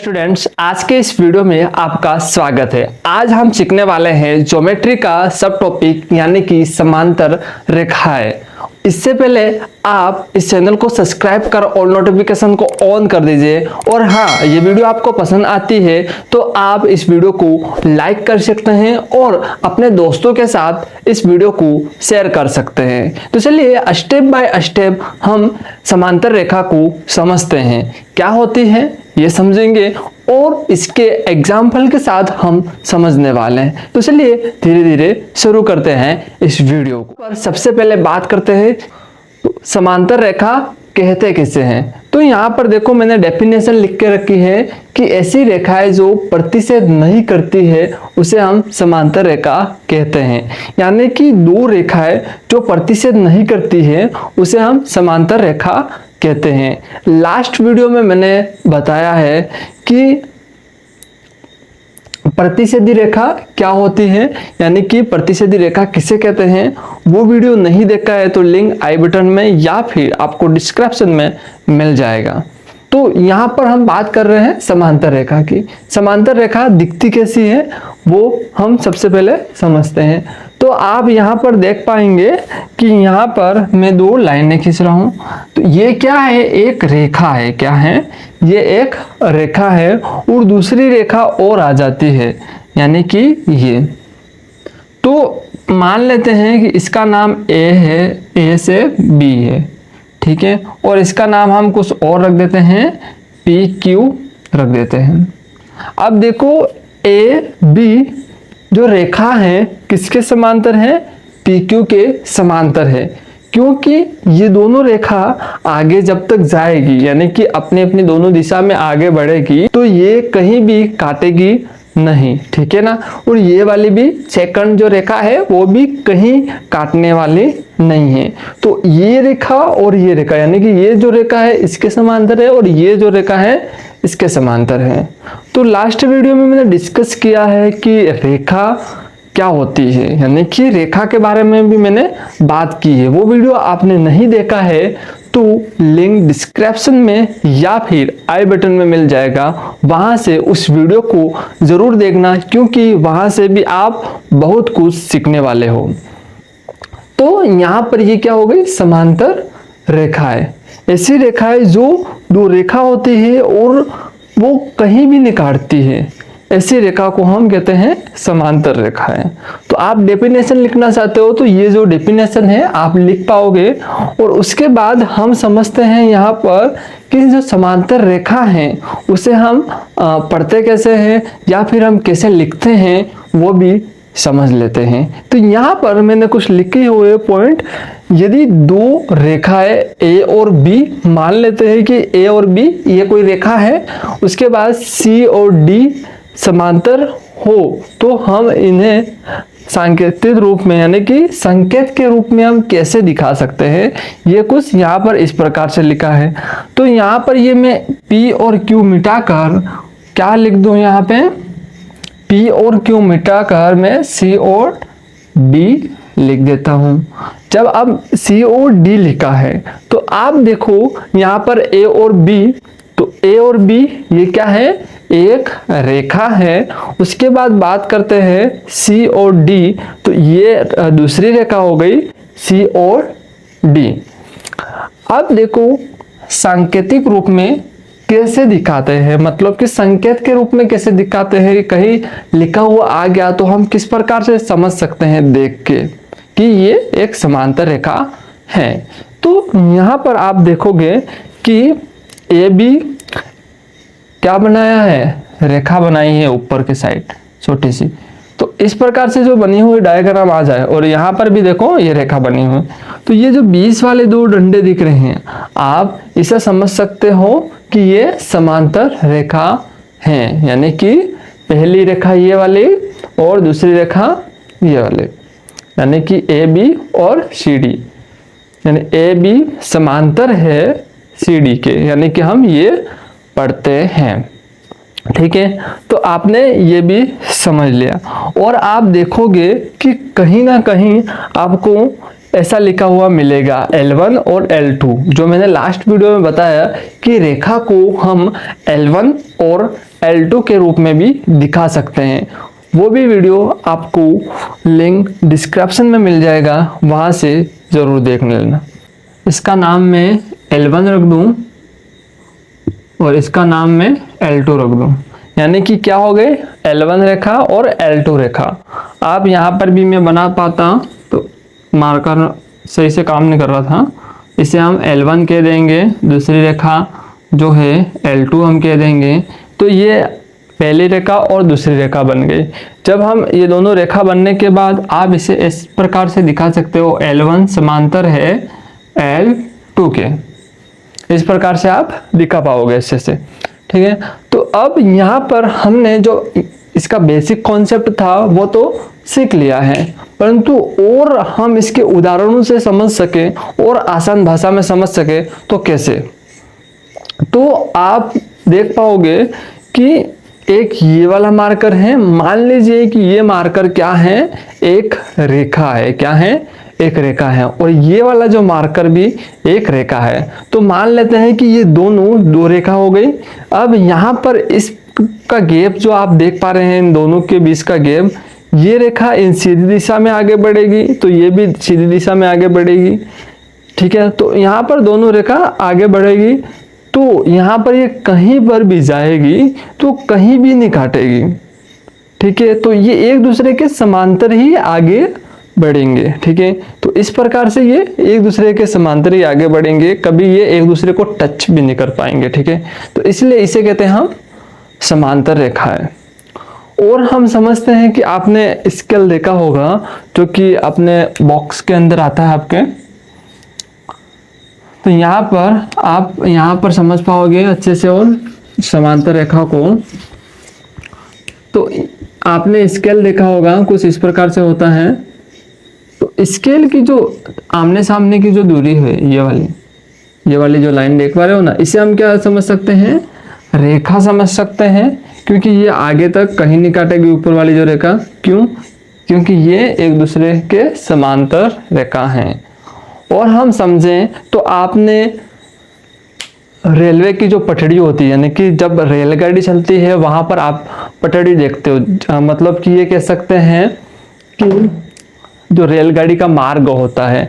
Students, आज के इस वीडियो में आपका स्वागत है। आज हम सीखने वाले हैं ज्योमेट्री का सब टॉपिक यानी कि समांतर रेखाएं। इससे पहले आप इस चैनल को सब्सक्राइब कर और नोटिफिकेशन को ऑन कर दीजिए। और हाँ, ये वीडियो आपको पसंद आती है तो आप इस वीडियो को लाइक कर सकते हैं और अपने दोस्तों के साथ इस वीडियो को शेयर कर सकते हैं। तो चलिए स्टेप बाय स्टेप हम समांतर रेखा को समझते हैं, क्या होती है ये समझेंगे और इसके एग्जाम्पल के साथ हम समझने वाले हैं। तो चलिए धीरे धीरे शुरू करते हैं इस वीडियो को। पर सबसे पहले बात करते हैं समांतर रेखा कहते किसे हैं। तो यहाँ पर देखो, मैंने डेफिनेशन लिख के रखी है कि ऐसी रेखाएं जो प्रतिच्छेद नहीं करती है उसे हम समांतर रेखा कहते हैं। यानी कि दो रेखाएं जो प्रतिच्छेद नहीं करती है उसे हम समांतर रेखा कहते हैं। लास्ट वीडियो में मैंने बताया है कि प्रतिच्छेदी रेखा क्या होती है, यानी कि प्रतिच्छेदी रेखा किसे कहते हैं। वो वीडियो नहीं देखा है तो लिंक आई बटन में या फिर आपको डिस्क्रिप्शन में मिल जाएगा। तो यहाँ पर हम बात कर रहे हैं समांतर रेखा की। समांतर रेखा दिखती कैसी है वो हम सबसे पहले समझते हैं। तो आप यहाँ पर देख पाएंगे कि यहाँ पर मैं दो लाइनें खींच रहा हूँ। तो ये क्या है, एक रेखा है। क्या है ये, एक रेखा है और दूसरी रेखा और आ जाती है, यानी कि ये। तो मान लेते हैं कि इसका नाम ए है, ए से बी है, ठीक है, और इसका नाम हम कुछ और रख देते हैं, पी क्यू रख देते हैं। अब देखो ए बी जो रेखा है किसके समांतर है, पी क्यू के समांतर है, क्योंकि ये दोनों रेखा आगे जब तक जाएगी यानी कि अपनी अपनी दोनों दिशा में आगे बढ़ेगी तो ये कहीं भी काटेगी नहीं, ठीक है ना। और ये वाली भी सेकंड जो रेखा है वो भी कहीं काटने वाली नहीं है। तो ये रेखा और ये रेखा यानी कि ये जो रेखा है इसके समांतर है और ये जो रेखा है इसके समांतर है। तो लास्ट वीडियो में मैंने डिस्कस किया है कि रेखा क्या होती है, यानी कि रेखा के बारे में भी मैंने बात की है। वो वीडियो आपने नहीं देखा है तो लिंक डिस्क्रिप्शन में या फिर आई बटन में मिल जाएगा, वहां से उस वीडियो को जरूर देखना, क्योंकि वहां से भी आप बहुत कुछ सीखने वाले हो। तो यहाँ पर ये क्या हो गई, समांतर रेखाएं। ऐसी रेखाएं जो दो रेखा होती है और वो कहीं भी नहीं काटती है, ऐसी रेखा को हम कहते हैं समांतर रेखाएं। तो आप डेफिनेशन लिखना चाहते हो तो ये जो डेफिनेशन है आप लिख पाओगे। और उसके बाद हम समझते हैं यहाँ पर कि जो समांतर रेखा है उसे हम पढ़ते कैसे हैं या फिर हम कैसे लिखते हैं वो भी समझ लेते हैं। तो यहाँ पर मैंने कुछ लिखे हुए पॉइंट, यदि दो रेखाएं ए और बी, मान लेते हैं कि ए और बी ये कोई रेखा है, उसके बाद सी और डी समांतर हो तो हम इन्हें सांकेतिक रूप में यानी कि संकेत के रूप में हम कैसे दिखा सकते हैं, ये कुछ यहाँ पर इस प्रकार से लिखा है। तो यहाँ पर ये मैं P और Q मिटाकर क्या लिख दूं, यहाँ पे P और Q मिटाकर मैं C और D लिख देता हूँ। जब अब C और D लिखा है तो आप देखो यहाँ पर A और B, तो A और B ये क्या है, एक रेखा है। उसके बाद बात करते हैं C और D, तो ये दूसरी रेखा हो गई C और D। अब देखो सांकेतिक रूप में कैसे दिखाते हैं, मतलब कि संकेत के रूप में कैसे दिखाते हैं, कहीं लिखा हुआ आ गया तो हम किस प्रकार से समझ सकते हैं देख के कि ये एक समांतर रेखा है। तो यहाँ पर आप देखोगे कि ए बी क्या बनाया है, रेखा बनाई है ऊपर के साइड छोटी सी। तो इस प्रकार से जो बनी हुई डायग्राम आ जाए और यहाँ पर भी देखो ये रेखा बनी हुई, तो ये जो 20 वाले दो डंडे दिख रहे हैं आप इसे समझ सकते हो कि ये समांतर रेखा हैं, यानी कि पहली रेखा ये वाली और दूसरी रेखा ये वाली, यानी कि ए बी और सी डी, यानी ए बी समांतर है सी डी के, यानी कि हम ये पढ़ते हैं, ठीक है। तो आपने ये भी समझ लिया और आप देखोगे कि कहीं ना कहीं आपको ऐसा लिखा हुआ मिलेगा L1 और L2। जो मैंने लास्ट वीडियो में बताया कि रेखा को हम L1 और L2 के रूप में भी दिखा सकते हैं, वो भी वीडियो आपको लिंक डिस्क्रिप्शन में मिल जाएगा, वहाँ से ज़रूर देख लेना। इसका नाम मैं L1 रख दूँ और इसका नाम मैं L2 रख दूँ, यानी कि क्या हो गए L1 रेखा और L2 रेखा। आप यहाँ पर भी मैं बना पाता तो मार्कर सही से काम नहीं कर रहा था, इसे हम L1 कह देंगे, दूसरी रेखा जो है L2 हम कह देंगे। तो ये पहली रेखा और दूसरी रेखा बन गई। जब हम ये दोनों रेखा बनने के बाद आप इसे इस प्रकार से दिखा सकते हो, L1 समांतर है L2 के, इस प्रकार से आप दिखा पाओगे इससे से, ठीक है। तो अब यहाँ पर हमने जो इसका बेसिक कॉन्सेप्ट था वो तो सीख लिया है, परंतु और हम इसके उदाहरणों से समझ सके और आसान भाषा में समझ सके तो कैसे। तो आप देख पाओगे कि एक ये वाला मार्कर है, मान लीजिए कि ये मार्कर क्या है, एक रेखा है, क्या है, एक रेखा है, और ये वाला जो मार्कर भी एक रेखा है। तो मान लेते हैं कि ये दोनों दो रेखा हो गई। अब यहाँ पर इसका गैप जो आप देख पा रहे हैं, इन दोनों के बीच का गैप, ये रेखा इन सीधी दिशा में आगे बढ़ेगी तो ये भी सीधी दिशा में आगे बढ़ेगी, ठीक है। तो यहाँ पर दोनों रेखा आगे बढ़ेगी, तो यहाँ पर ये कहीं पर भी जाएगी तो कहीं भी नहीं काटेगी, ठीक है। तो ये एक दूसरे के समांतर ही आगे बढ़ेंगे, ठीक है। तो इस प्रकार से ये एक दूसरे के समांतर ही आगे बढ़ेंगे, कभी ये एक दूसरे को टच भी नहीं कर पाएंगे, ठीक है। तो इसलिए इसे कहते हैं हम समांतर रेखा है। और हम समझते हैं कि आपने स्केल देखा होगा जो कि अपने बॉक्स के अंदर आता है आपके, तो यहाँ पर आप यहाँ पर समझ पाओगे अच्छे से और समांतर रेखा को। तो आपने स्केल देखा होगा, कुछ इस प्रकार से होता है। तो स्केल की जो आमने सामने की जो दूरी है, ये वाली जो लाइन देख पा रहे हो ना, इसे हम क्या समझ सकते हैं, रेखा समझ सकते हैं, क्योंकि ये आगे तक कहीं नहीं काटेगी ऊपर वाली जो रेखा। क्यों? क्योंकि ये एक दूसरे के समांतर रेखा हैं। और हम समझें तो आपने रेलवे की जो पटड़ी होती है, यानी कि जब रेलगाड़ी चलती है वहां पर आप पटड़ी देखते हो, मतलब कि ये कह सकते हैं कि जो रेलगाड़ी का मार्ग होता है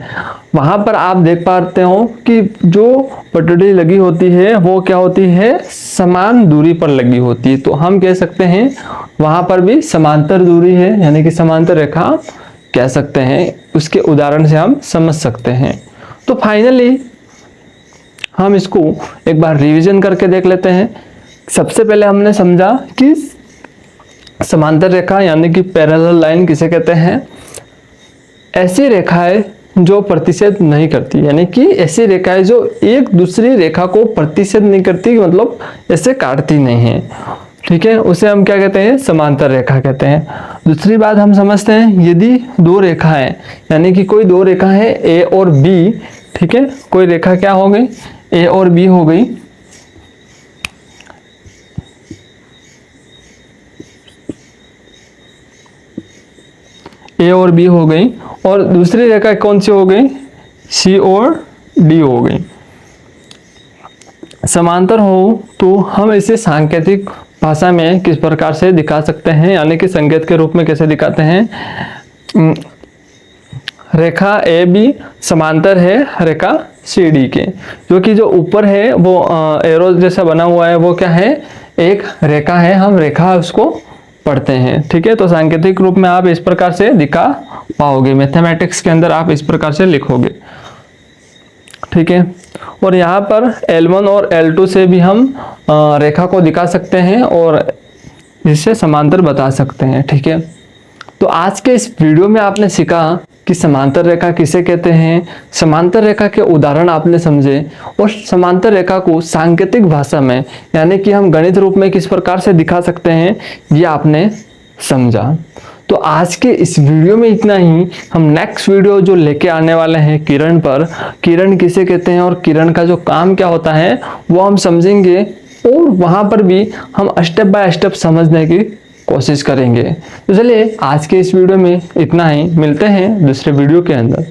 वहां पर आप देख पाते हो कि जो पटड़ी लगी होती है वो क्या होती है, समान दूरी पर लगी होती है। तो हम कह सकते हैं वहां पर भी समांतर दूरी है, यानी कि समांतर रेखा कह सकते हैं। उसके उदाहरण से हम समझ सकते हैं। तो फाइनली हम इसको एक बार रिवीजन करके देख लेते हैं। सबसे पहले हमने समझा कि समांतर रेखा यानी कि पैरेलल लाइन किसे कहते हैं, ऐसी रेखाएं जो प्रतिच्छेद नहीं करती, यानी कि ऐसी रेखाएं जो एक दूसरी रेखा को प्रतिच्छेद नहीं करती, मतलब ऐसे काटती नहीं है, ठीक है, उसे हम क्या कहते हैं, समांतर रेखा कहते हैं। दूसरी बात हम समझते हैं, यदि दो रेखाएं, यानी कि कोई दो रेखा है ए और बी, ठीक है, कोई रेखा क्या हो गई, ए और बी हो गई, ए और बी हो गई, और दूसरी रेखा कौन सी हो गई, सी और डी हो गई। समांतर हो तो हम इसे सांकेतिक भाषा में किस प्रकार से दिखा सकते हैं, यानी कि संकेत के रूप में कैसे दिखाते हैं, रेखा ए बी समांतर है रेखा सी डी के, जो कि जो ऊपर है वो एरो जैसा बना हुआ है, वो क्या है, एक रेखा है, हम रेखा उसको पढ़ते हैं, ठीक है। तो सांकेतिक रूप में आप इस प्रकार से दिखा पाओगे, मैथमेटिक्स के अंदर आप इस प्रकार से लिखोगे, ठीक है। और यहाँ पर L1 और L2 से भी हम रेखा को दिखा सकते हैं और इससे समांतर बता सकते हैं, ठीक है। तो आज के इस वीडियो में आपने सीखा कि समांतर रेखा किसे कहते हैं, समांतर रेखा के उदाहरण आपने समझे, और समांतर रेखा को सांकेतिक भाषा में यानी कि हम गणित रूप में किस प्रकार से दिखा सकते हैं, ये आपने समझा। तो आज के इस वीडियो में इतना ही। हम नेक्स्ट वीडियो जो लेके आने वाले हैं किरण पर, किरण किसे कहते हैं और किरण का जो काम क्या होता है वो हम समझेंगे, और वहाँ पर भी हम स्टेप बाय स्टेप समझने की कोशिश करेंगे। तो चलिए आज के इस वीडियो में इतना ही, मिलते हैं दूसरे वीडियो के अंदर।